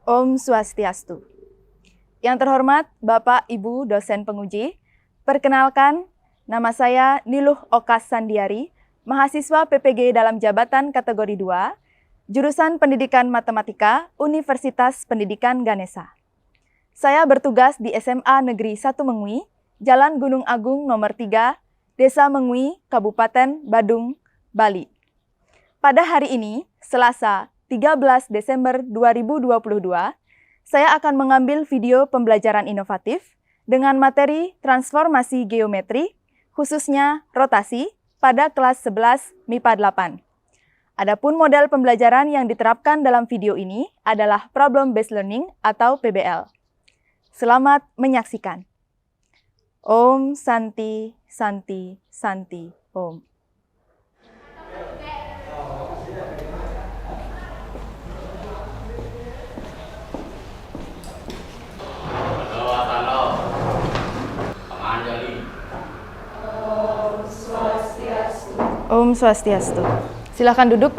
Om Swastiastu. Yang terhormat Bapak Ibu dosen penguji, perkenalkan nama saya Niluh Okas Sandiari, mahasiswa PPG dalam jabatan kategori 2, jurusan Pendidikan Matematika, Universitas Pendidikan Ganesha. Saya bertugas di SMA Negeri 1 Mengui, Jalan Gunung Agung nomor 3, Desa Mengui, Kabupaten Badung, Bali. Pada hari ini, Selasa 13 Desember 2022, saya akan mengambil video pembelajaran inovatif dengan materi transformasi geometri, khususnya rotasi, pada kelas 11 MIPA 8. Adapun model pembelajaran yang diterapkan dalam video ini adalah Problem Based Learning atau PBL. Selamat menyaksikan. Om Santi, Santi, Santi, Om. Om Swastiastu. Silakan duduk.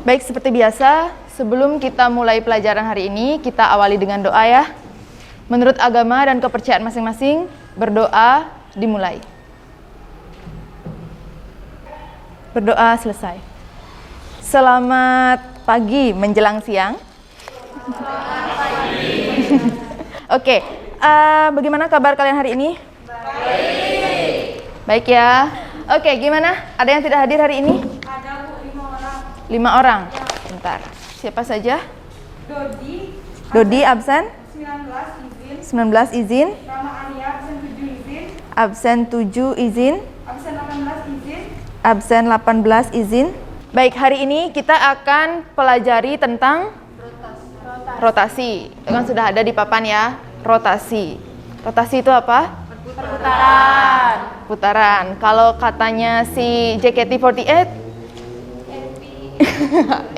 Baik, seperti biasa, sebelum kita mulai pelajaran hari ini, kita awali dengan doa ya. Menurut agama dan kepercayaan masing-masing, berdoa dimulai. Berdoa selesai. Selamat pagi menjelang siang. Selamat pagi. Oke, bagaimana kabar kalian hari ini? Baik. Baik ya. Oke, gimana? Ada yang tidak hadir hari ini? Ada Bu, 5 orang. 5 orang? Bentar. Siapa saja? Dodi absen? 19 19 izin. izin. Rama Ania absen 7 izin. Absen 7 izin. Absen 18 izin. Absen 18 izin. Baik, hari ini kita akan pelajari tentang rotasi. Itu kan sudah ada di papan ya, rotasi. Rotasi itu apa? Putaran. Kalau katanya si JKT48,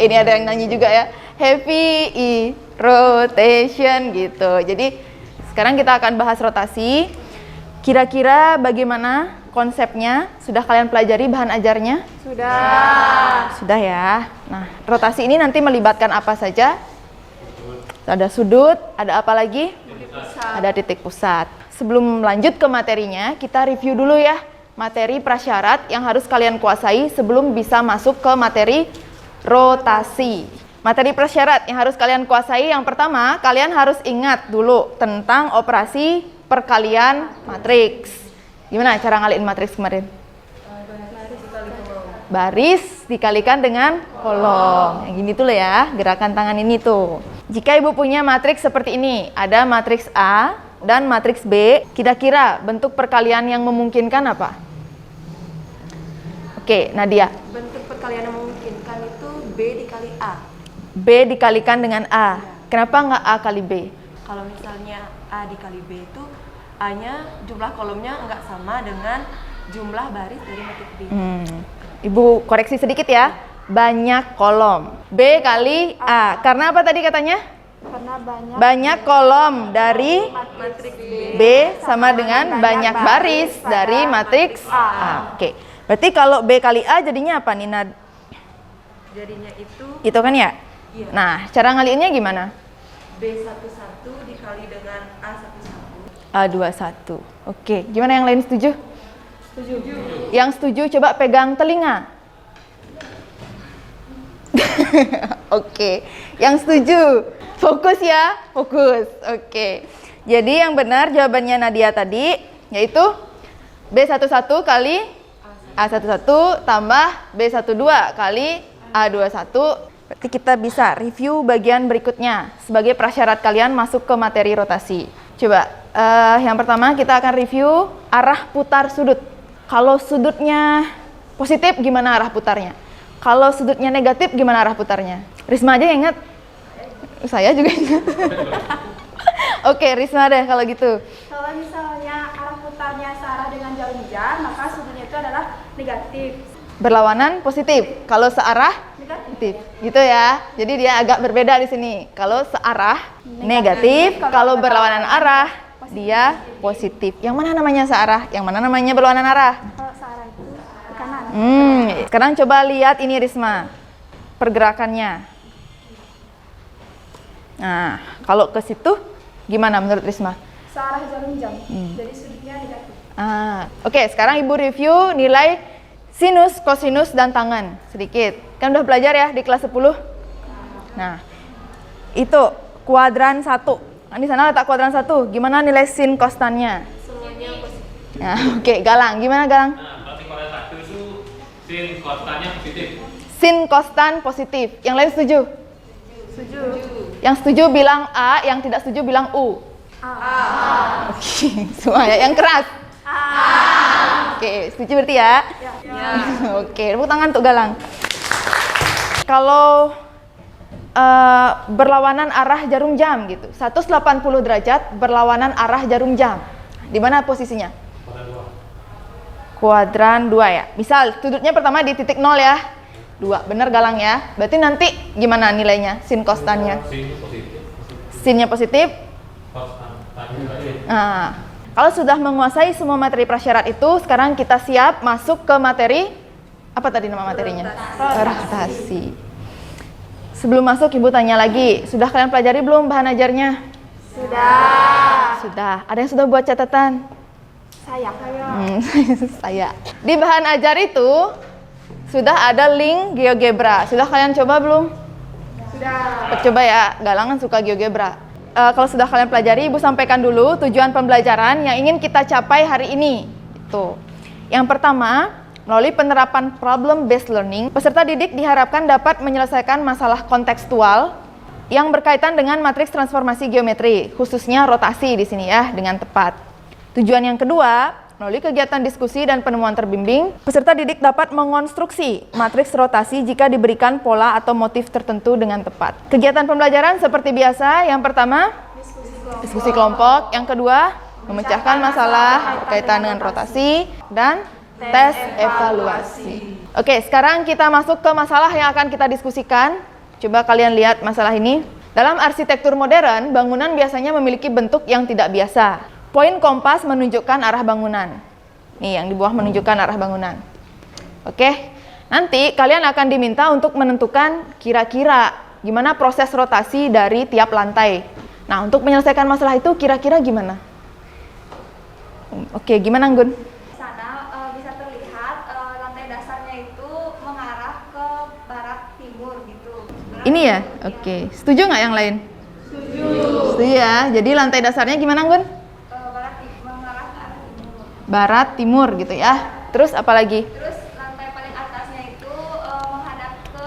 ini ada yang nyanyi juga ya, heavy rotation gitu. Jadi sekarang kita akan bahas rotasi. Kira-kira bagaimana konsepnya? Sudah kalian pelajari bahan ajarnya? Sudah ya. Nah, rotasi ini nanti melibatkan apa saja? Ada sudut, ada apa lagi? Ada titik pusat. Sebelum lanjut ke materinya, kita review dulu ya materi prasyarat yang harus kalian kuasai sebelum bisa masuk ke materi rotasi. Materi prasyarat yang harus kalian kuasai, yang pertama, kalian harus ingat dulu tentang operasi perkalian matriks. Gimana cara ngaliin matriks kemarin? Baris dikalikan dengan kolom. Yang gini tuh loh ya, gerakan tangan ini tuh. Jika ibu punya matriks seperti ini, ada matriks A dan matriks B, kira-kira bentuk perkalian yang memungkinkan apa? Oke, Nadia. Bentuk perkalian yang memungkinkan itu B dikali A. B dikalikan dengan A. Kenapa nggak A kali B? Kalau misalnya A dikali B itu A-nya jumlah kolomnya nggak sama dengan jumlah baris dari matrik B. Ibu koreksi sedikit ya. Banyak kolom. B kali A. Karena apa tadi katanya? Karena Banyak kolom dari Matrik B sama dengan banyak baris dari matriks A. Oke. Berarti kalau B kali A jadinya apa nih, Nad? jadinya itu Itu kan ya? Iya. Nah, cara ngaliinnya gimana? B11 dikali dengan A11. A21. Oke, gimana yang lain setuju? Setuju. Yang setuju coba pegang telinga. Oke, yang setuju fokus ya, fokus. Oke, jadi yang benar jawabannya Nadia tadi yaitu B11 kali A11 tambah B12 kali A21. Berarti kita bisa review bagian berikutnya sebagai prasyarat kalian masuk ke materi rotasi. Coba, yang pertama kita akan review arah putar sudut. Kalau sudutnya positif, gimana arah putarnya? Kalau sudutnya negatif, gimana arah putarnya? Risma aja yang ingat. Saya juga ingat. Oke, Risma deh kalau gitu. Kalau misalnya arah putarnya searah dengan jarum jam, maka sudutnya itu adalah negatif. Berlawanan positif. Kalau searah negatif. Gitu ya. Jadi dia agak berbeda di sini. Kalau searah negatif, kalau berlawanan arah dia positif. Yang mana namanya searah? Yang mana namanya berlawanan arah? Kalau searah itu ke kanan. Sekarang coba lihat ini Risma. Pergerakannya. Nah, kalau ke situ gimana menurut Risma? Searah jarum jam. Jadi sudutnya negatif. Oke, sekarang Ibu review nilai sinus, kosinus, dan tangen sedikit. Kan udah belajar ya di kelas 10? Nah, itu kuadran 1. Nah, di sana letak kuadran 1. Gimana nilai sin kostannya? Semuanya positif. Nah, oke, Galang. Gimana Galang? Nah, berarti kuadran 1 itu sin konstannya positif. Sin kostan positif. Yang lain setuju? Setuju. Yang setuju bilang A, yang tidak setuju bilang U. Oke, semua ya. Yang keras? Oke, setuju berarti ya? Ya. Oke, tepuk tangan untuk Galang. Kalau berlawanan arah jarum jam gitu, 180 derajat berlawanan arah jarum jam. Di mana posisinya? Kuadran 2 ya. Misal sudutnya pertama di titik 0 ya. 2, bener Galang ya. Berarti nanti gimana nilainya? Sin kostannya? Sin positif. Sinnya positif. Konstannya tadi. Nah, kalau sudah menguasai semua materi prasyarat itu, sekarang kita siap masuk ke materi, apa tadi nama materinya? Rotasi. Sebelum masuk, Ibu tanya lagi, sudah kalian pelajari belum bahan ajarnya? Sudah. Ada yang sudah buat catatan? Saya. Saya. Di bahan ajar itu, sudah ada link GeoGebra. Sudah kalian coba belum? Sudah. Coba ya, Galang kan suka GeoGebra. Kalau sudah kalian pelajari, Ibu sampaikan dulu tujuan pembelajaran yang ingin kita capai hari ini. Itu. Yang pertama, melalui penerapan problem-based learning, peserta didik diharapkan dapat menyelesaikan masalah kontekstual yang berkaitan dengan matriks transformasi geometri, khususnya rotasi di sini ya, dengan tepat. Tujuan yang kedua, melalui kegiatan diskusi dan penemuan terbimbing, peserta didik dapat mengonstruksi matriks rotasi jika diberikan pola atau motif tertentu dengan tepat. Kegiatan pembelajaran seperti biasa, yang pertama, diskusi kelompok, yang kedua, memecahkan masalah berkaitan dengan rotasi, dan tes evaluasi. Oke, sekarang kita masuk ke masalah yang akan kita diskusikan. Coba kalian lihat masalah ini. Dalam arsitektur modern, bangunan biasanya memiliki bentuk yang tidak biasa. Poin kompas menunjukkan arah bangunan. Nih, yang di bawah menunjukkan arah bangunan. Oke, nanti kalian akan diminta untuk menentukan kira-kira gimana proses rotasi dari tiap lantai. Nah, untuk menyelesaikan masalah itu kira-kira gimana? Oke, gimana Anggun? Di sana bisa terlihat lantai dasarnya itu mengarah ke barat timur gitu. Ini ya? Oke. Setuju nggak yang lain? Setuju. Setuju ya. Jadi lantai dasarnya gimana Anggun? Mengarah ke arah timur. Barat, timur gitu ya. Terus apa lagi? Terus lantai paling atasnya itu menghadap ke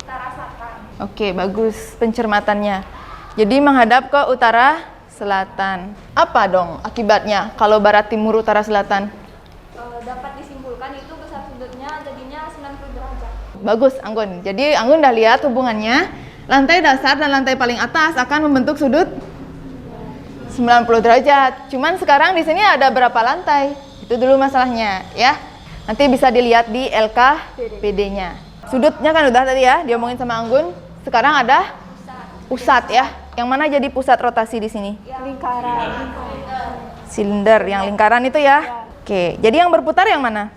utara selatan. Oke, bagus pencermatannya. Jadi menghadap ke utara selatan. Apa dong akibatnya kalau barat, timur, utara, selatan? Dapat disimpulkan itu besar sudutnya jadinya 90 derajat. Bagus, Anggun. Jadi Anggun udah lihat hubungannya. Lantai dasar dan lantai paling atas akan membentuk sudut 90 derajat. Cuman sekarang di sini ada berapa lantai? Itu dulu masalahnya, ya. Nanti bisa dilihat di LKPD-nya. Sudutnya kan udah tadi ya, diomongin sama Anggun. Sekarang ada pusat ya. Yang mana jadi pusat rotasi di sini? Lingkaran. Silinder, yang lingkaran itu ya. Oke, jadi yang berputar yang mana?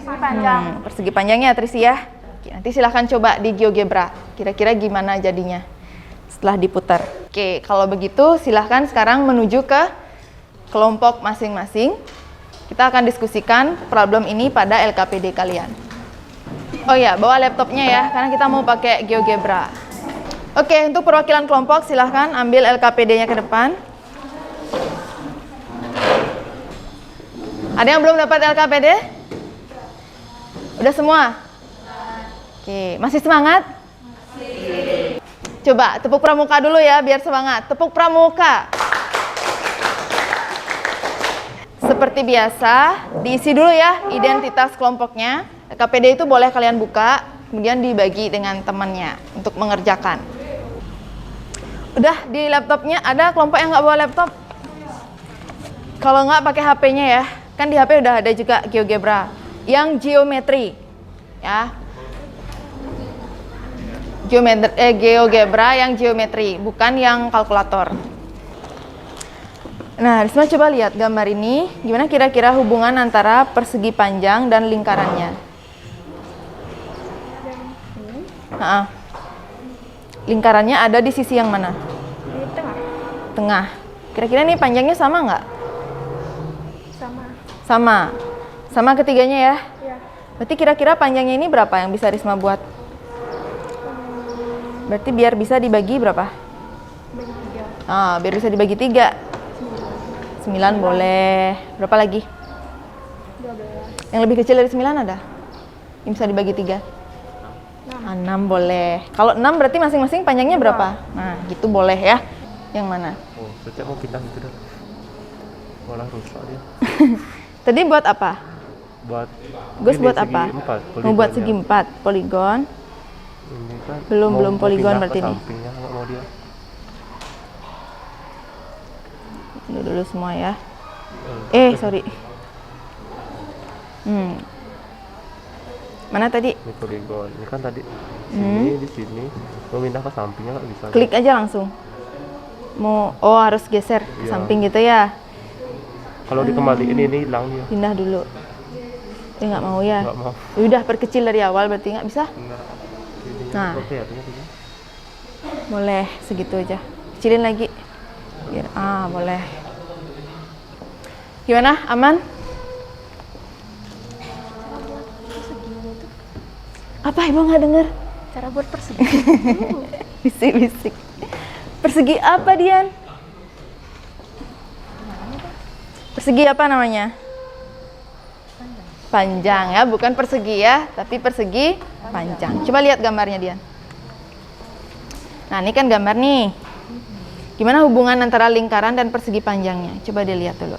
Panjang. Persegi panjangnya Trisi ya. Oke, nanti silahkan coba di GeoGebra. Kira-kira gimana jadinya setelah diputar. Oke, kalau begitu silahkan sekarang menuju ke kelompok masing-masing. Kita akan diskusikan problem ini pada LKPD kalian. Oh ya, bawa laptopnya ya, karena kita mau pakai GeoGebra. Oke, untuk perwakilan kelompok silahkan ambil LKPD-nya ke depan. Ada yang belum dapat LKPD? Udah semua? Oke, masih semangat? Coba tepuk pramuka dulu ya biar semangat. Tepuk pramuka. Seperti biasa, diisi dulu ya identitas kelompoknya. LKPD itu boleh kalian buka, kemudian dibagi dengan temannya untuk mengerjakan. Udah di laptopnya, ada kelompok yang nggak bawa laptop? Kalau nggak pakai HP-nya ya, kan di HP udah ada juga GeoGebra. Yang geometri, ya. GeoGebra yang geometri, bukan yang kalkulator. Nah, Risma coba lihat gambar ini, gimana kira-kira hubungan antara persegi panjang dan lingkarannya? Lingkarannya ada di sisi yang mana? Di tengah. Tengah. Kira-kira nih panjangnya sama nggak? Sama. Sama. Sama ketiganya ya? Ya. Berarti kira-kira panjangnya ini berapa yang bisa Risma buat? Berarti biar bisa dibagi berapa? Bagi 3. Ah, biar bisa dibagi 3. 9 boleh. Berapa lagi? 12. Yang lebih kecil dari 9 ada? Yang bisa dibagi 3? 6 boleh. Kalau 6 berarti masing-masing panjangnya berapa? Nah, gitu boleh ya. Yang mana? Oh, setiap mau pindah gitu dah. Malah rusak dia. Tadi buat apa? Buat Gus ini buat segi apa? 4, Mau buat poligonnya. segi 4 poligon. Ini kan Belum poligon pindah berarti ke nih. sampingnya nggak mau dia. Dulu semua ya. Sorry. Mana tadi? Ini poligon. Ini kan tadi sini di sini mau pindah ke sampingnya nggak bisa. Klik aja langsung. Harus geser ke Iya. samping gitu ya. Kalau dikembaliin ini hilang dia. Pindah dulu. Nggak mau ya? Nggak mau. Udah perkecil dari awal berarti nggak bisa? Enggak. Ini Nah. oke ya punya. Boleh segitu aja. Kecilin lagi. Biar boleh. Gimana? Aman? Apa ibu nggak dengar? Cara buat persegi. Bisik-bisik. Persegi apa Dian? Persegi apa namanya? Panjang ya, bukan persegi ya, tapi persegi panjang. Coba lihat gambarnya Dian. Nah ini kan gambar nih. Gimana hubungan antara lingkaran dan persegi panjangnya? Coba dilihat dulu.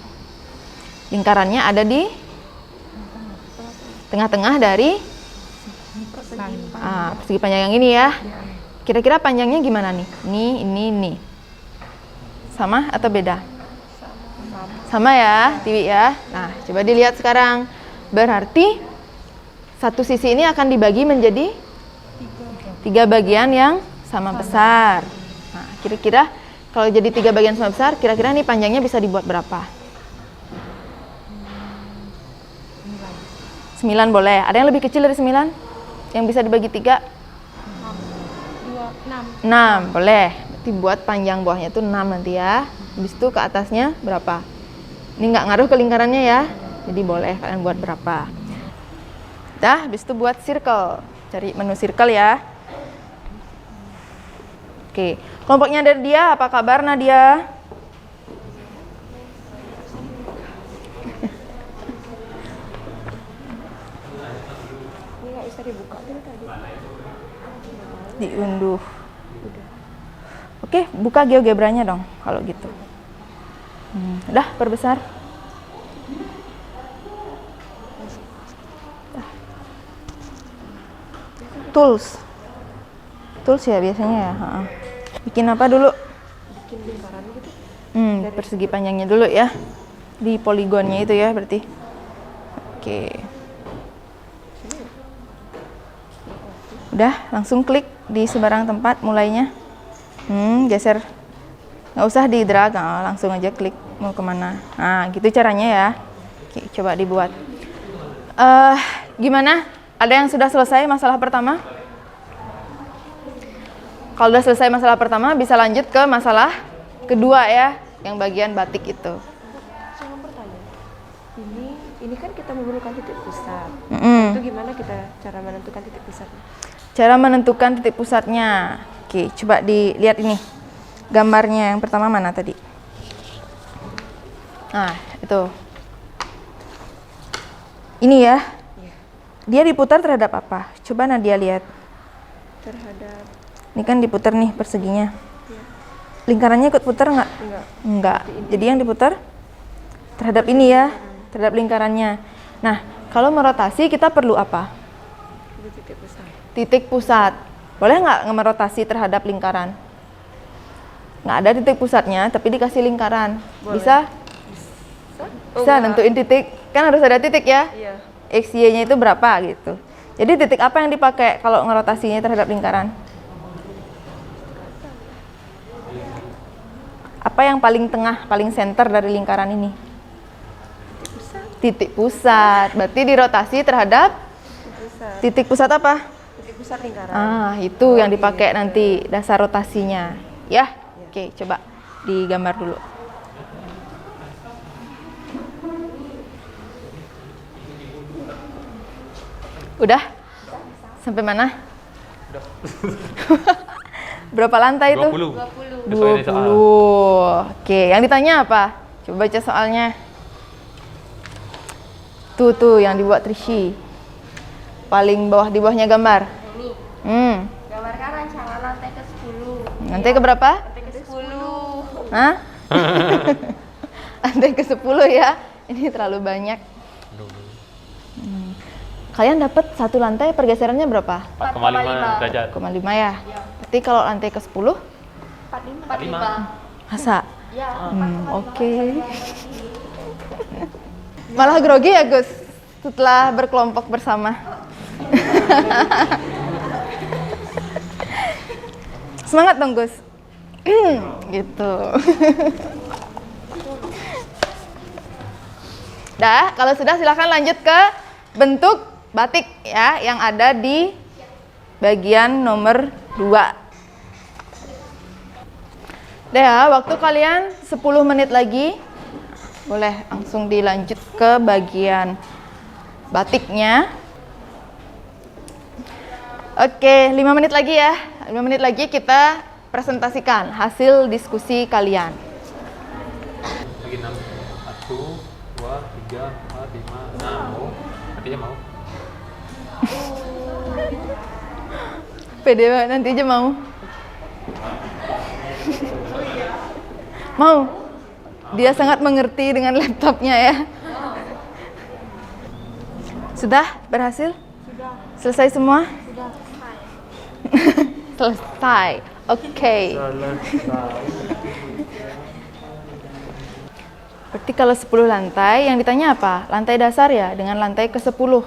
Lingkarannya ada di tengah-tengah dari persegi panjang yang ini ya. Kira-kira panjangnya gimana nih? Ini. Sama atau beda? Sama ya, Tiwi ya. Nah, coba dilihat sekarang. Berarti satu sisi ini akan dibagi menjadi 3 bagian yang sama besar. Nah, kira-kira kalau jadi 3 bagian sama besar, kira-kira nih panjangnya bisa dibuat berapa? 9 boleh. Ada yang lebih kecil dari 9? Yang bisa dibagi 3? 6 boleh. Berarti buat panjang bawahnya itu 6 nanti ya. Habis itu ke atasnya berapa? Ini nggak ngaruh ke lingkarannya ya. Jadi boleh kalian buat berapa. Dah, habis itu buat circle. Cari menu circle ya. Oke, kelompoknya dari dia, apa kabar Nadia? Ini nggak bisa dibuka tuh tadi. Diunduh. Oke, buka GeoGebra-nya dong kalau gitu. Udah, perbesar. Tools ya biasanya ya. Bikin apa dulu? Bikin lingkaran gitu. Persegi panjangnya dulu ya. Di poligonnya itu ya berarti. Oke. Udah, langsung klik di sembarang tempat mulainya. Geser. Nggak usah di drag, langsung aja klik mau kemana. Nah, gitu caranya ya. Oke, coba dibuat. Gimana? Ada yang sudah selesai masalah pertama? Kalau sudah selesai masalah pertama, bisa lanjut ke masalah kedua ya, yang bagian batik itu. Saya mau bertanya. Ini kan kita memerlukan titik pusat. Itu gimana kita cara menentukan titik pusatnya? Cara menentukan titik pusatnya. Oke, coba dilihat ini. Gambarnya yang pertama mana tadi? Nah, itu. Ini ya. Dia diputar terhadap apa? Coba Nadia lihat. Terhadap Ini kan diputar nih perseginya. Lingkarannya ikut putar nggak? Enggak. Jadi yang diputar terhadap ini ya, terhadap lingkarannya. Nah, kalau merotasi kita perlu apa? titik pusat. Titik pusat. Boleh nggak merotasi terhadap lingkaran? Nggak ada titik pusatnya, tapi dikasih lingkaran. Boleh. Bisa? Bisa nentuin titik. Kan harus ada titik ya? Iya. X, Y-nya itu berapa gitu. Jadi titik apa yang dipakai kalau ngerotasinya terhadap lingkaran? Apa yang paling tengah, paling center dari lingkaran ini? Titik pusat. Berarti dirotasi terhadap Titik pusat. titik pusat apa? Titik pusat lingkaran. Ah, itu yang dipakai nanti dasar rotasinya. Ya? Oke, coba digambar dulu. Udah? Sampai mana? Berapa lantai itu? 20. 20. Oke, yang ditanya apa? Coba baca soalnya. Tuh yang dibuat Trishi. Paling bawah, di bawahnya gambar. Ini. Gambarkan rancangan lantai ke-10. Lantai ke berapa? Lantai ke-10. Hah? Lantai ke-10 ya. Ini terlalu banyak. Kalian dapat satu lantai pergeserannya berapa? 4,5 derajat. 4,5 ya. Berarti kalau lantai ke-10 45. masa? Ya. Oke. Malah grogi ya Gus setelah berkelompok bersama. Semangat dong Gus. Gitu. Dah, kalau sudah silakan lanjut ke bentuk batik ya yang ada di bagian nomor 2. Dah, waktu kalian 10 menit lagi. Boleh langsung dilanjut ke bagian batiknya. Oke, 5 menit lagi ya. 5 menit lagi kita presentasikan hasil diskusi kalian. Bagi 6. 1, 2, 3, 4, 5, 6. Mau? Artinya mau? Pede banget, nanti aja mau. Mau? Dia sangat mengerti dengan laptopnya ya. Sudah berhasil? Sudah. Selesai semua? Sudah. Selesai. Oke. Berarti kalau 10 lantai, yang ditanya apa? Lantai dasar ya, dengan lantai ke-10.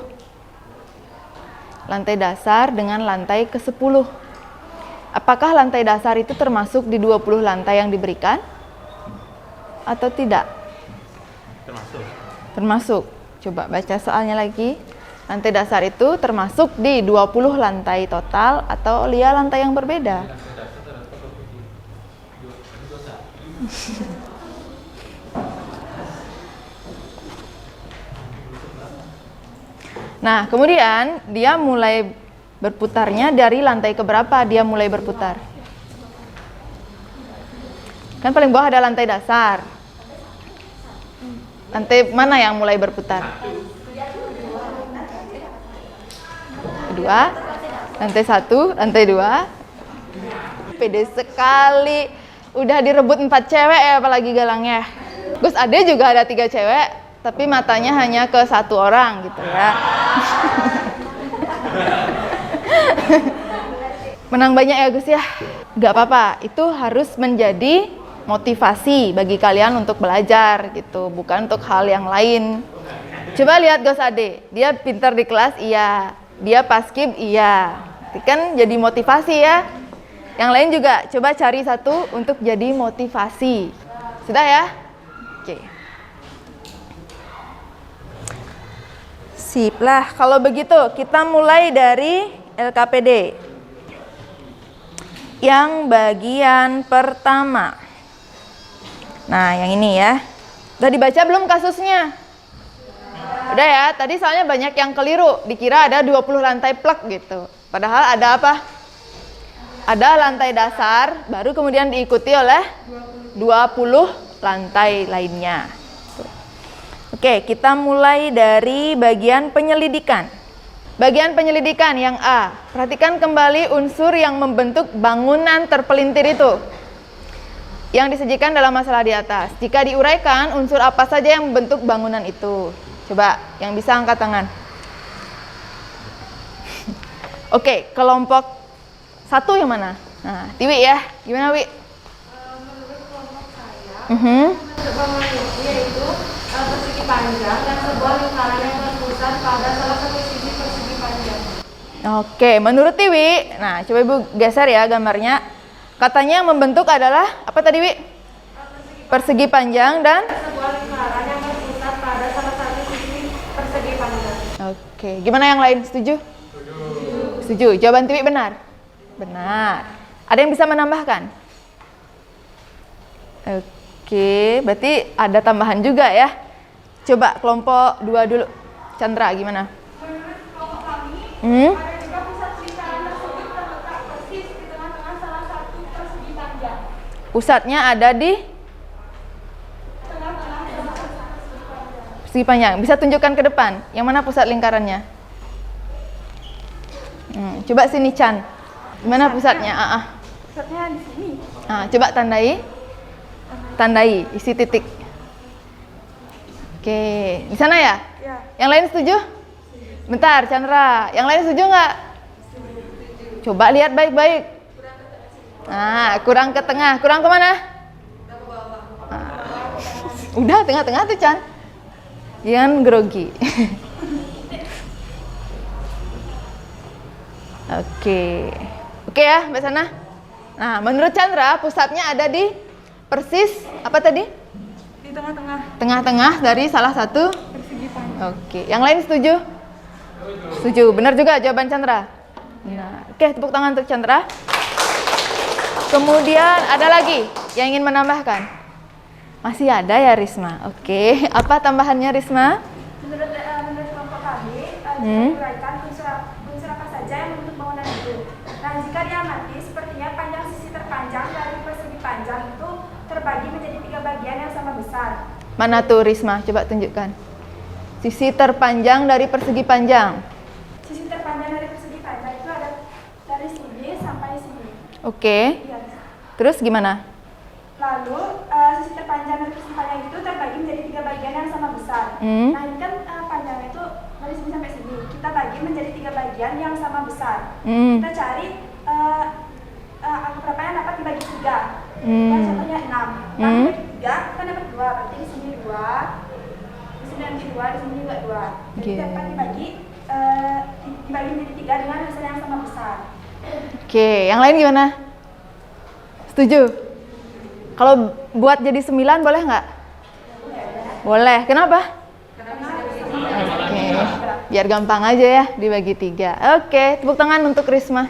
Lantai dasar dengan lantai ke-10. Apakah lantai dasar itu termasuk di 20 lantai yang diberikan? Atau tidak? Termasuk. Termasuk. Coba baca soalnya lagi. Lantai dasar itu termasuk di 20 lantai total atau dia lantai yang berbeda? Nah, kemudian dia mulai berputarnya dari lantai keberapa dia mulai berputar? Kan paling bawah ada lantai dasar. Lantai mana yang mulai berputar? Kedua, lantai 1, lantai 2. Pede sekali. Udah direbut 4 cewek ya, apalagi galangnya. Gus Ade juga ada 3 cewek, tapi matanya hanya ke 1 orang gitu ya. Menang banyak ya Gus ya. Gak apa-apa, itu harus menjadi motivasi bagi kalian untuk belajar gitu, bukan untuk hal yang lain. Coba lihat Gus Ade, dia pintar di kelas, iya. Dia paskib, iya. Itu kan jadi motivasi ya. Yang lain juga coba cari satu untuk jadi motivasi. Sudah ya? Oke. Sip lah, kalau begitu kita mulai dari LKPD. Yang bagian pertama. Nah, yang ini ya. Udah dibaca belum kasusnya? Udah ya, tadi soalnya banyak yang keliru. Dikira ada 20 lantai plek gitu. Padahal ada apa? Ada lantai dasar, baru kemudian diikuti oleh 20 lantai lainnya. Oke, kita mulai dari bagian penyelidikan. Bagian penyelidikan yang A. Perhatikan kembali unsur yang membentuk bangunan terpelintir itu yang disajikan dalam masalah di atas. Jika diuraikan, unsur apa saja yang membentuk bangunan itu? Coba, yang bisa angkat tangan. Oke, kelompok 1 yang mana? Nah, Tiwi ya. Gimana, Wi? Menurut kelompok saya, bangunan itu yaitu persegi panjang dan sebuah lingkaran yang berpusat pada salah satu sisi persegi panjang. Oke, menurut Tiwi, nah coba Ibu geser ya gambarnya. Katanya yang membentuk adalah apa tadi, Wi? Persegi panjang dan Sebuah lingkaran yang berpusat pada salah satu sisi persegi panjang. Oke, gimana yang lain? Setuju? Setuju. Jawaban Tiwi benar? Benar. Ada yang bisa menambahkan? Oke, berarti ada tambahan juga ya. Coba kelompok 2 dulu. Chandra, gimana? Menurut kelompok kami, Hmm? ada juga pusat lingkaran tersebut terletak persis di tengah-tengah salah satu persegi panjang. Pusatnya ada di Tengah-tengah salah satu persegi panjang. persegi panjang. Bisa tunjukkan ke depan. Yang mana pusat lingkarannya? Coba sini Chan. Gimana pusatnya? Pusatnya di sini. Coba tandai. Tandai, isi titik. Oke, di sana ya? Ya. Yang lain setuju? Bentar, Chandra. Yang lain setuju nggak? Coba lihat baik-baik. Kurang ke tengah. Kurang ke mana? Udah, tengah-tengah tuh, Chan. Jangan grogi. Oke ya, Mbak Sana. Nah, menurut Chandra, pusatnya ada di persis, apa tadi? Di tengah-tengah Tengah-tengah dari salah satu. persegi panjang. Oke, yang lain setuju? Setuju, benar juga jawaban Chandra. Benar. Oke, tepuk tangan untuk Chandra. Kemudian ada lagi yang ingin menambahkan? Masih ada ya Risma? Oke, apa tambahannya Risma? Menurut kelompok kami, diuraikan unsur apa saja yang membentuk bangunan itu. Nah, jika diamati, sepertinya panjang sisi terpanjang dari persegi panjang itu terbagi menjadi 3 bagian yang sama besar. Mana tuh Risma? Coba tunjukkan. Sisi terpanjang dari persegi panjang. Sisi terpanjang dari persegi panjang itu ada dari sini sampai sini. Oke, Iya. terus gimana? Lalu sisi terpanjang dari persegi panjang itu terbagi menjadi 3 bagian yang sama besar. Nah, ini kan panjangnya itu dari sini sampai sini. Kita bagi menjadi 3 bagian yang sama besar. Kita cari angka berapa yang dapat dibagi 3. Nah, contohnya 6. Nah, dibagi 3, kita dapat 2. Berarti di sini 2, di sini nanti 2, di sini juga 2. Jadi dapat dibagi menjadi 3 dengan hasil yang sama besar. Oke, yang lain gimana? Setuju? Kalau buat jadi 9 boleh nggak? Boleh. Kenapa? Oke, biar gampang aja ya dibagi 3. Oke, tepuk tangan untuk Risma.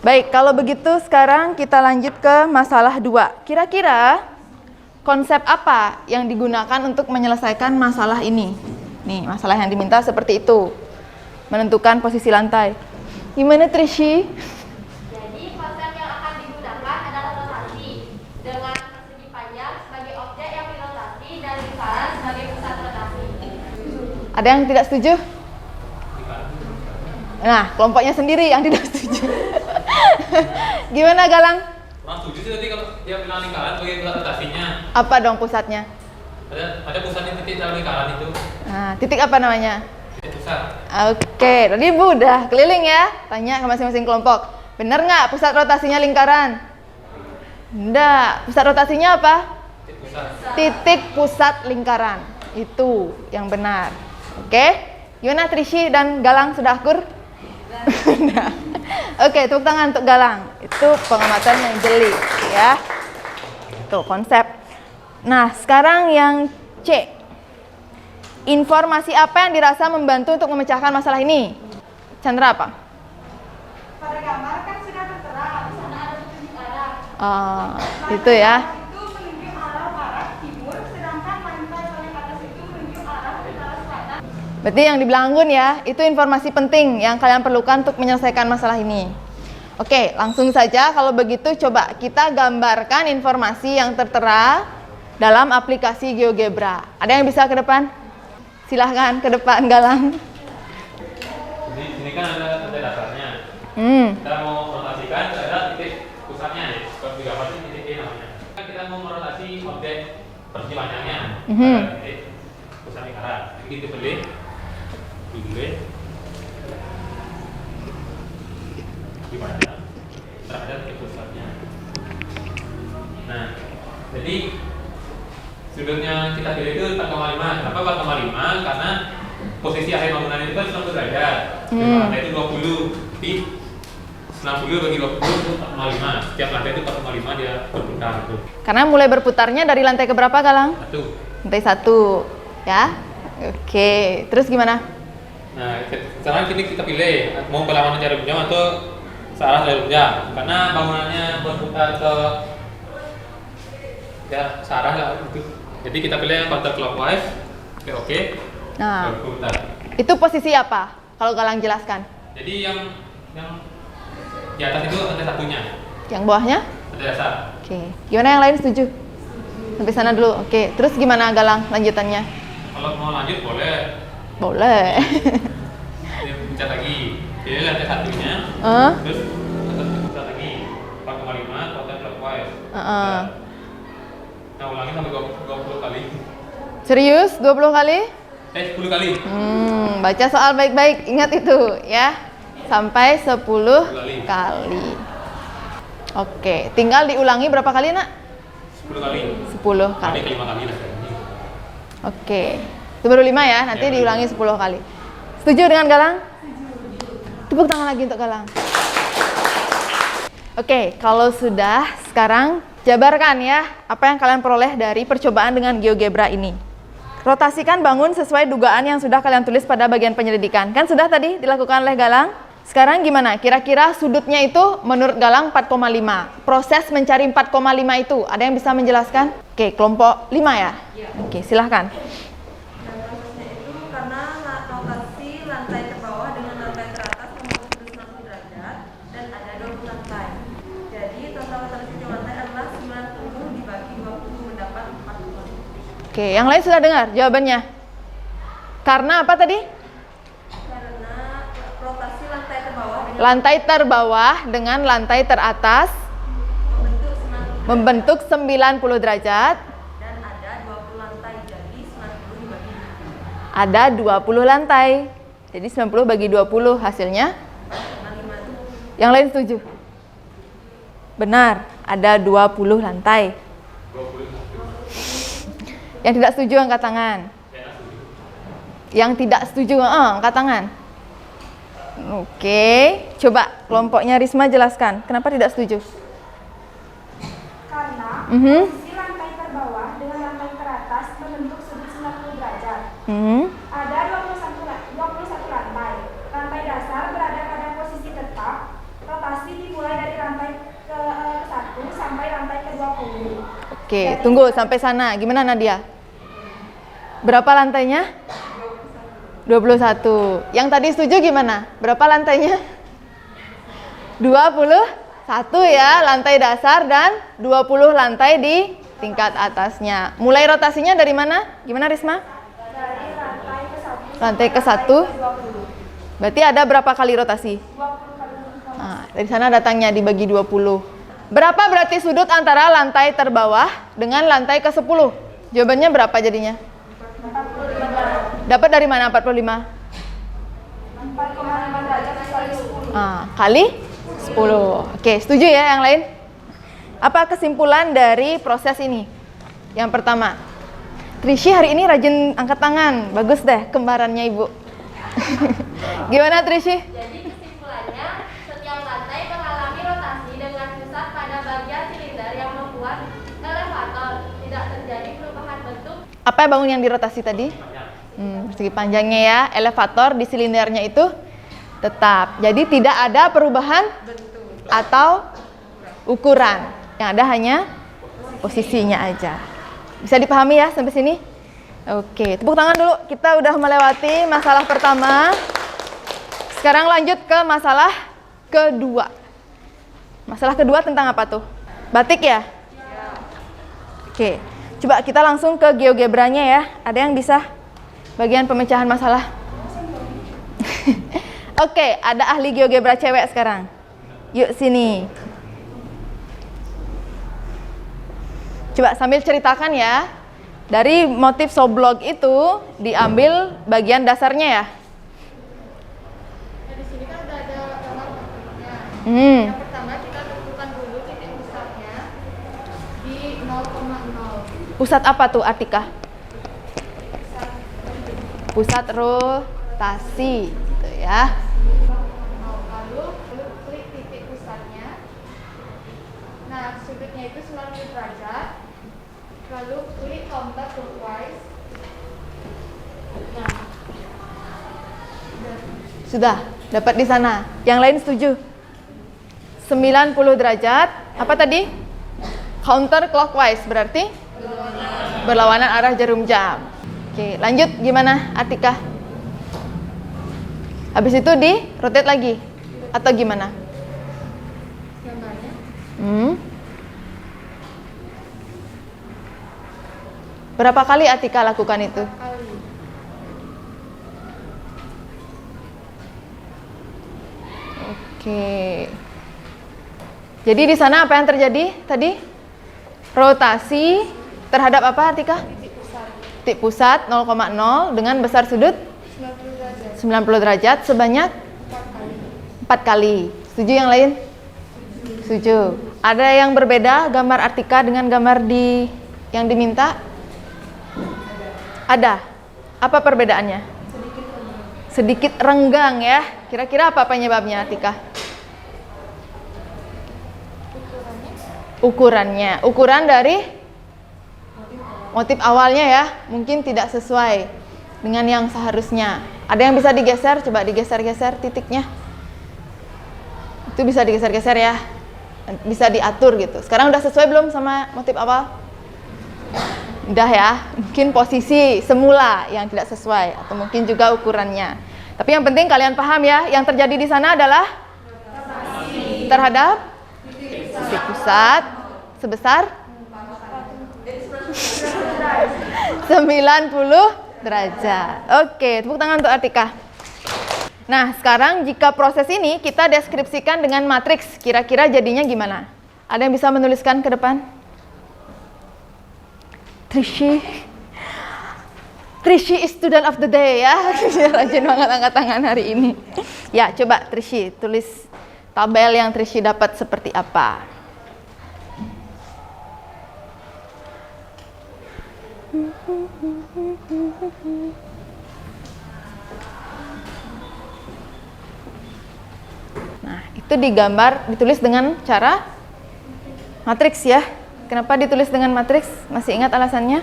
Baik, kalau begitu sekarang kita lanjut ke masalah 2. Kira-kira konsep apa yang digunakan untuk menyelesaikan masalah ini? Nih, masalah yang diminta seperti itu. Menentukan posisi lantai. Gimana Trishi? Jadi konsep yang akan digunakan adalah rotasi dengan persegi panjang sebagai objek yang dirotasi dan lingkaran sebagai pusat rotasi. Ada yang tidak setuju? Nah, kelompoknya sendiri yang tidak setuju. Gimana Galang? Kurang setuju sih tadi kalau dia bilang lingkaran sebagai pusat rotasinya. Apa dong pusatnya? Ada pusatnya titik dalam lingkaran itu. Nah, titik apa namanya? Titik pusat. Oke, tadi Bu udah keliling ya, tanya ke masing-masing kelompok. Benar nggak pusat rotasinya lingkaran? Enggak, pusat rotasinya apa? Titik pusat. Titik pusat lingkaran. Itu yang benar. Oke, gimana Trishi dan Galang sudah akur? Nah. Oke, tepuk tangan untuk Galang. Itu pengamatan yang jeli ya. Itu konsep. Nah, sekarang yang C. Informasi apa yang dirasa membantu untuk memecahkan masalah ini? Chandra apa? Pada gambar kan sudah tertera di sana ada petunjuk arah. Itu ya. Itu menunjuk arah barat timur, sedangkan lantai paling atas itu menunjuk arah utara selatan. Berarti yang dibilang Anggun ya, itu informasi penting yang kalian perlukan untuk menyelesaikan masalah ini. Oke, langsung saja kalau begitu coba kita gambarkan informasi yang tertera dalam aplikasi GeoGebra. Ada yang bisa ke depan? Silahkan ke depan Galang. Jadi sini kan ada tanda dasarnya. Kita mau merotasikan ada titik pusatnya ya. Kalau di gambar itu titik E namanya. Kan kita mau merotasi objek persegi panjangnya. Titik pusat lingkaran. Begitu boleh. Boleh. Gimana? Terhadap titik pusatnya. Nah, jadi sudutnya kita pilih itu 4,5. Kenapa 4,5? Karena posisi akhir bangunan itu kan 90 derajat. Lantai itu 20. Tapi 60 bagi 20 itu 4,5. Setiap lantai itu 4,5 dia berputar gitu. Karena mulai berputarnya dari lantai ke berapa Galang? Satu. Lantai 1 ya. Oke, terus gimana? Nah, sekarang kita pilih mau berlawanan jarum jam atau searah jarum jam, karena bangunannya berputar ke ya searah lah itu. Jadi kita pilih yang counterclockwise. Oke. Nah, Berputar. itu posisi apa? Kalau Galang jelaskan. Jadi yang di atas itu lantai satunya, Yang bawahnya? lantai dasar. Oke. Gimana yang lain setuju? Sampai sana dulu. Oke. Terus gimana Galang lanjutannya? Kalau mau lanjut boleh. Boleh. Dia pencet lagi. Jadi lantai satunya. Terus pencet lagi 4,5 counterclockwise. Nah, ulangi sampai 20 kali. Serius? 20 kali? 10 kali. Baca soal baik-baik. Ingat itu ya. Sampai 10 kali. Oke. Tinggal diulangi berapa kali, Nak? 10 kali. 10 kali. Ada 5 kali lah. Oke. Itu baru 5 ya. Nanti diulangi 10 kali. Setuju dengan Galang? Tepuk tangan lagi untuk Galang. Oke, kalau sudah, sekarang jabarkan ya apa yang kalian peroleh dari percobaan dengan GeoGebra ini. Rotasikan bangun sesuai dugaan yang sudah kalian tulis pada bagian penyelidikan. Kan sudah tadi dilakukan oleh Galang? Sekarang gimana? Kira-kira sudutnya itu menurut Galang 4,5. Proses mencari 4,5 itu, ada yang bisa menjelaskan? Oke, kelompok 5 ya? Oke, silahkan. Dan prosesnya itu karena rotasi lantai terbawah dengan lantai teratas membentuk sudut 90 derajat dan ada 20 lantai. Jadi total rotasi setiap lantai adalah 90 dibagi 20 mendapat 40. Oke, yang lain sudah dengar jawabannya? Karena apa tadi? Karena rotasi lantai terbawah dengan Lantai terbawah dengan lantai teratas membentuk 90 membentuk 90 derajat. dan ada 20 lantai. Jadi 90 dibagi 20. Ada 20 lantai. Jadi 90 bagi 20 hasilnya? 5. Yang lain setuju? Benar, ada 20 lantai. Yang tidak setuju angkat tangan. Yang tidak setuju angkat tangan. Oke, coba kelompoknya Risma jelaskan. Kenapa tidak setuju? Karena Mhm. posisi lantai terbawah dengan lantai teratas membentuk sudut 90 derajat. Ada 21 lantai. Lantai dasar berada pada posisi tetap. Rotasi dimulai dari lantai ke-1 sampai lantai ke-20. Oke, tunggu sampai sana. Gimana Nadia? Berapa lantainya? 21. Yang tadi setuju gimana? Berapa lantainya? 21 ya, lantai dasar dan 20 lantai di tingkat atasnya. Mulai rotasinya dari mana? Gimana Risma? Dari lantai ke-1 Lantai ke-1. sampai lantai ke-20. Berarti ada berapa kali rotasi? 20 kali. Nah, dari sana datangnya dibagi 20. Berapa berarti sudut antara lantai terbawah dengan lantai ke-10? Jawabannya berapa jadinya? 45. Dapat dari mana 45? 4,5 derajat kali 10. Kali 10. Oke, setuju ya yang lain? Apa kesimpulan dari proses ini? Yang pertama, Trishi hari ini rajin angkat tangan. Bagus deh kembarannya Ibu. Gimana Trishi? Jadi kesimpulannya, setiap lantai mengalami rotasi dengan pusat pada bagian silinder yang membuat elevator tidak terjadi perubahan bentuk. Apa bangun yang dirotasi tadi? Persegi panjangnya ya. Elevator di silindernya itu tetap. Jadi tidak ada perubahan atau ukuran. Yang ada hanya posisinya aja. Bisa dipahami ya sampai sini? Oke, tepuk tangan dulu. Kita udah melewati masalah pertama. Sekarang lanjut ke masalah kedua. Masalah kedua tentang apa tuh? Batik ya? Oke, coba kita langsung ke GeoGebranya ya. Ada yang bisa bagian pemecahan masalah? Oke, ada ahli GeoGebra cewek sekarang. Yuk sini. Coba sambil ceritakan ya. Dari motif soblog itu diambil bagian dasarnya ya. Di sini kan udah ada gambar bentuknya. Yang pertama kita tentukan dulu titik pusatnya di 0,0. Pusat apa tuh Atika? Pusat rotasi gitu ya. Lalu klik titik pusatnya. Nah, sudutnya itu 90 derajat. Lalu klik counter clockwise. Nah, Sudah, dapat di sana. Yang lain setuju? 90 derajat, apa tadi? Counter clockwise, berarti? Berlawanan arah jarum jam. Oke, lanjut gimana Atika? Habis itu di rotate lagi? Atau gimana? Gambarnya Berapa kali Atika lakukan itu? kali. Oke. Jadi di sana apa yang terjadi tadi? Rotasi terhadap apa Atika? Titik pusat 0,0 dengan besar sudut 90 derajat. 90 derajat sebanyak 4 kali. Setuju yang lain? Setuju. Ada yang berbeda gambar Atika dengan gambar yang diminta? Ada. Apa perbedaannya? Sedikit renggang ya. Kira-kira apa penyebabnya Atika? Ukurannya. Ukuran dari motif awalnya ya, mungkin tidak sesuai dengan yang seharusnya. Ada yang bisa digeser? Coba digeser-geser titiknya. Itu bisa digeser-geser ya. Bisa diatur gitu. Sekarang udah sesuai belum sama motif awal? Udah ya. Mungkin posisi semula yang tidak sesuai atau mungkin juga ukurannya. Tapi yang penting kalian paham ya, yang terjadi di sana adalah terhadap titik pusat sebesar 90 derajat. Oke, tepuk tangan untuk Atika. Nah, sekarang jika proses ini kita deskripsikan dengan matriks, kira-kira jadinya gimana? Ada yang bisa menuliskan ke depan? Trishi is student of the day ya. Rajin banget angkat tangan hari ini. Ya, coba Trishi tulis tabel yang Trishi dapat seperti apa. Nah, itu digambar, ditulis dengan cara matriks ya. Kenapa ditulis dengan matriks? Masih ingat alasannya?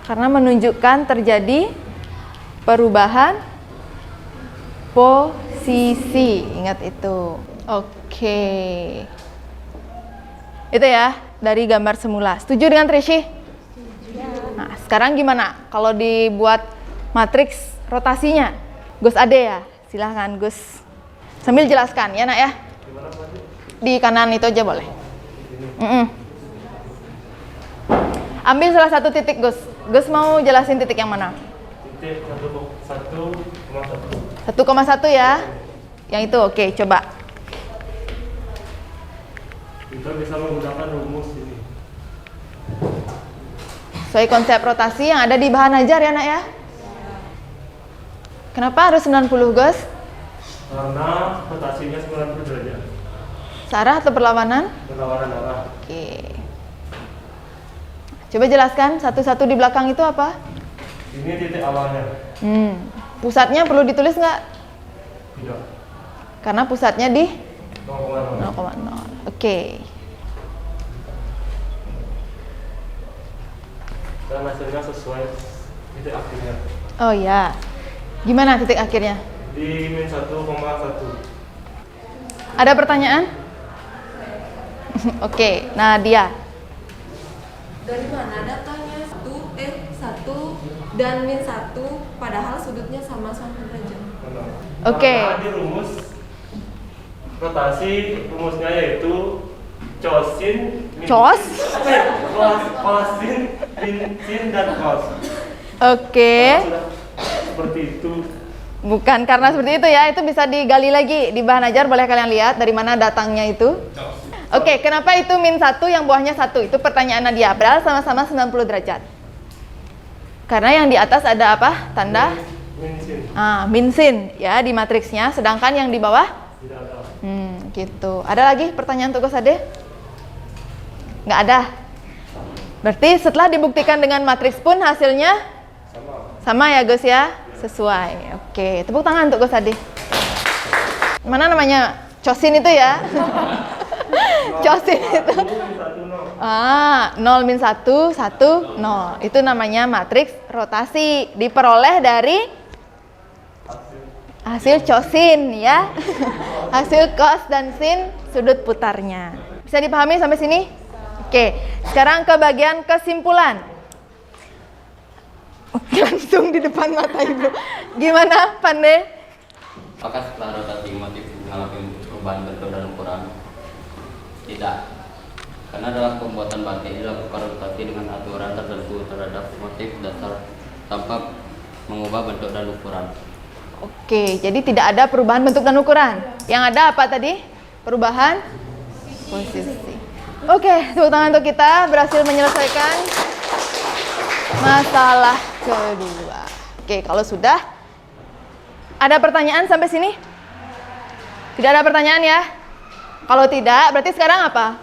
Karena menunjukkan terjadi perubahan posisi. Ingat itu. Oke. Itu ya, dari gambar semula. Setuju dengan Trishi? Nah, sekarang gimana? Kalau dibuat matriks rotasinya? Gus Ade ya? Silahkan Gus. Sambil jelaskan ya nak ya. Di kanan itu aja boleh. Ambil salah satu titik Gus. Gus mau jelasin titik yang mana? Titik 1,1 1,1 ya. Yang itu oke, coba. Kita bisa menggunakan rumus ini. Sesuai konsep rotasi yang ada di bahan ajar ya nak ya. Kenapa harus 90 Gus? Karena rotasinya 90 derajat. Searah atau berlawanan? Berlawanan arah. Oke. Coba jelaskan satu-satu di belakang itu apa? Ini titik awalnya. Pusatnya perlu ditulis nggak? Tidak. Karena pusatnya di 0,0. 0,0. Oke. Dan hasilnya sesuai titik akhirnya. Oh ya. Gimana titik akhirnya? Di min 1,1. Ada pertanyaan? Oke, Nadia. Dari mana datangnya 1 dan min 1 padahal sudutnya sama 90 derajat? Oke. Karena di rumus rotasi rumusnya yaitu cosin min Cos? cosin min sin dan cos. Oke. Kalau sudah seperti itu. Bukan karena seperti itu ya, itu bisa digali lagi di bahan ajar, boleh kalian lihat dari mana datangnya itu. Oke, kenapa itu min 1 yang buahnya 1? Itu pertanyaan Nadia, padahal sama-sama 90 derajat. Karena yang di atas ada apa? Tanda? Min sin. Min sin ya di matriksnya, sedangkan yang di bawah? Tidak ada. Gitu. Ada lagi pertanyaan untuk Gus Ade? Nggak ada. Berarti setelah dibuktikan dengan matriks pun hasilnya sama ya Gus ya? Sesuai. Oke, tepuk tangan untuk Gus Ade. Mana namanya? Cosin itu ya? Cosin itu. 0 min 1, 1, 0. Itu namanya matriks rotasi. Diperoleh dari Hasil cosin ya. Hasil cos dan sin sudut putarnya. Bisa dipahami sampai sini? Oke, sekarang ke bagian kesimpulan. Langsung di depan mata Ibu. Gimana, Pande? Apakah setelah rotasi motif mengalami perubahan bentuk dan ukuran? Tidak. Karena dalam pembuatan batik dilakukan rotasi dengan aturan tertentu terhadap motif dasar tanpa mengubah bentuk dan ukuran. Oke, jadi tidak ada perubahan bentuk dan ukuran. Yang ada apa tadi? Perubahan posisi. Oke, tepuk tangan untuk kita berhasil menyelesaikan masalah kedua. Oke, kalau sudah ada pertanyaan sampai sini? Tidak ada pertanyaan ya? Kalau tidak, berarti sekarang apa?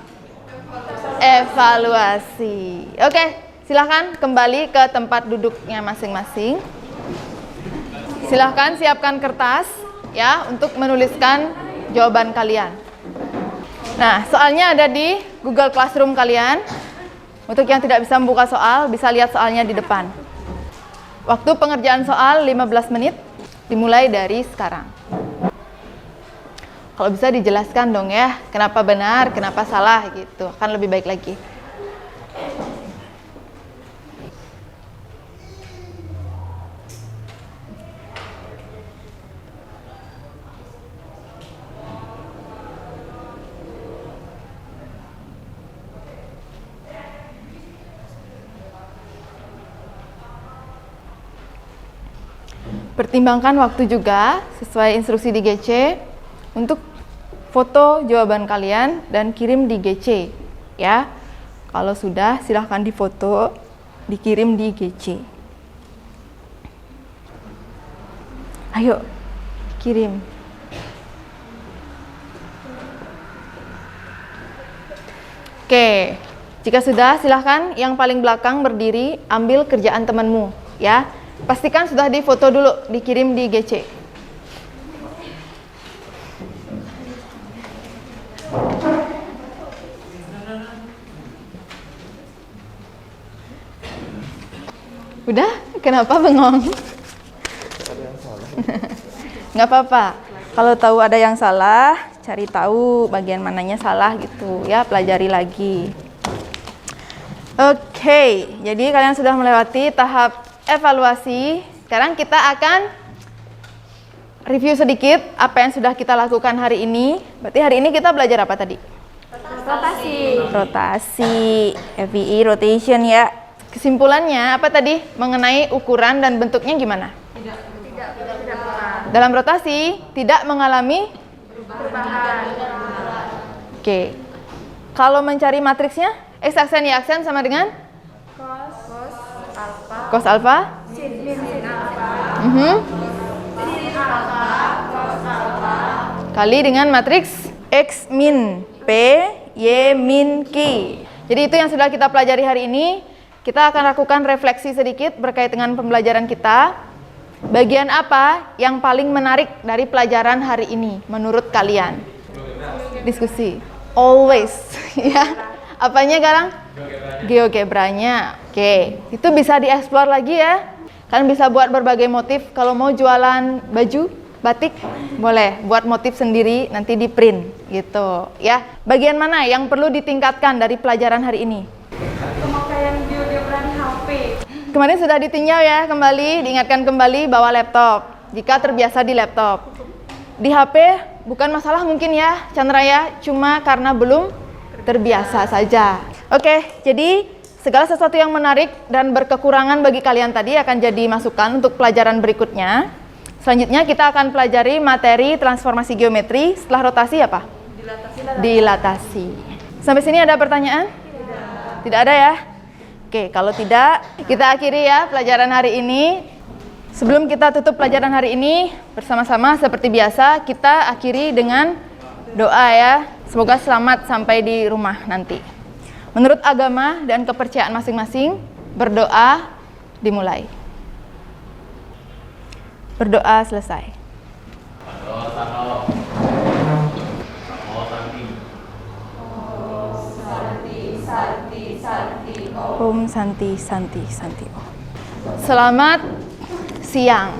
Evaluasi. Oke, silahkan kembali ke tempat duduknya masing-masing. Silahkan siapkan kertas ya untuk menuliskan jawaban kalian. Nah, soalnya ada di Google Classroom kalian. Untuk yang tidak bisa membuka soal, bisa lihat soalnya di depan. Waktu pengerjaan soal 15 menit, dimulai dari sekarang. Kalau bisa dijelaskan dong ya, kenapa benar, kenapa salah gitu. Akan lebih baik lagi. Pertimbangkan waktu juga sesuai instruksi di GC untuk foto jawaban kalian dan kirim di GC ya. Kalau sudah silahkan difoto, dikirim di GC. Ayo kirim. Oke, jika sudah silahkan yang paling belakang berdiri ambil kerjaan temanmu ya. Pastikan sudah difoto dulu, dikirim di GC. Udah? Kenapa bengong? Nggak apa-apa. Kalau tahu ada yang salah, cari tahu bagian mananya salah gitu ya, pelajari lagi. Oke, jadi kalian sudah melewati tahap evaluasi. Sekarang kita akan review sedikit apa yang sudah kita lakukan hari ini. Berarti hari ini kita belajar apa tadi? Rotasi, FVE, rotation ya. Kesimpulannya apa tadi? Mengenai ukuran dan bentuknya gimana? Tidak. Dalam rotasi tidak mengalami Perubahan. Oke. Kalau mencari matriksnya, X aksen Y aksen sama dengan cos alfa, kali dengan matriks X min P, Y min Q. Jadi itu yang sudah kita pelajari hari ini. Kita akan lakukan refleksi sedikit berkait dengan pembelajaran kita. Bagian apa yang paling menarik dari pelajaran hari ini menurut kalian? Diskusi. Always. Ya. Apanya Galang? Geogebranya. Oke, itu bisa dieksplor lagi ya. Kalian bisa buat berbagai motif. Kalau mau jualan baju, batik, boleh buat motif sendiri, nanti di print gitu ya. Bagian mana yang perlu ditingkatkan dari pelajaran hari ini? Pemakaian GeoGebra di HP. Kemarin sudah ditinjau ya, kembali diingatkan kembali bawa laptop jika terbiasa di laptop. Di HP bukan masalah mungkin ya Chandra ya, cuma karena belum terbiasa saja. Oke, jadi segala sesuatu yang menarik dan berkekurangan bagi kalian tadi akan jadi masukan untuk pelajaran berikutnya. Selanjutnya kita akan pelajari materi transformasi geometri setelah rotasi apa? Dilatasi. Sampai sini ada pertanyaan? Tidak ada ya? Oke, kalau tidak, kita akhiri ya pelajaran hari ini. Sebelum kita tutup pelajaran hari ini, bersama-sama seperti biasa, kita akhiri dengan doa ya. Semoga selamat sampai di rumah nanti. Menurut agama dan kepercayaan masing-masing, berdoa dimulai. Berdoa selesai. Om Santi Santi Santi Om. Selamat siang.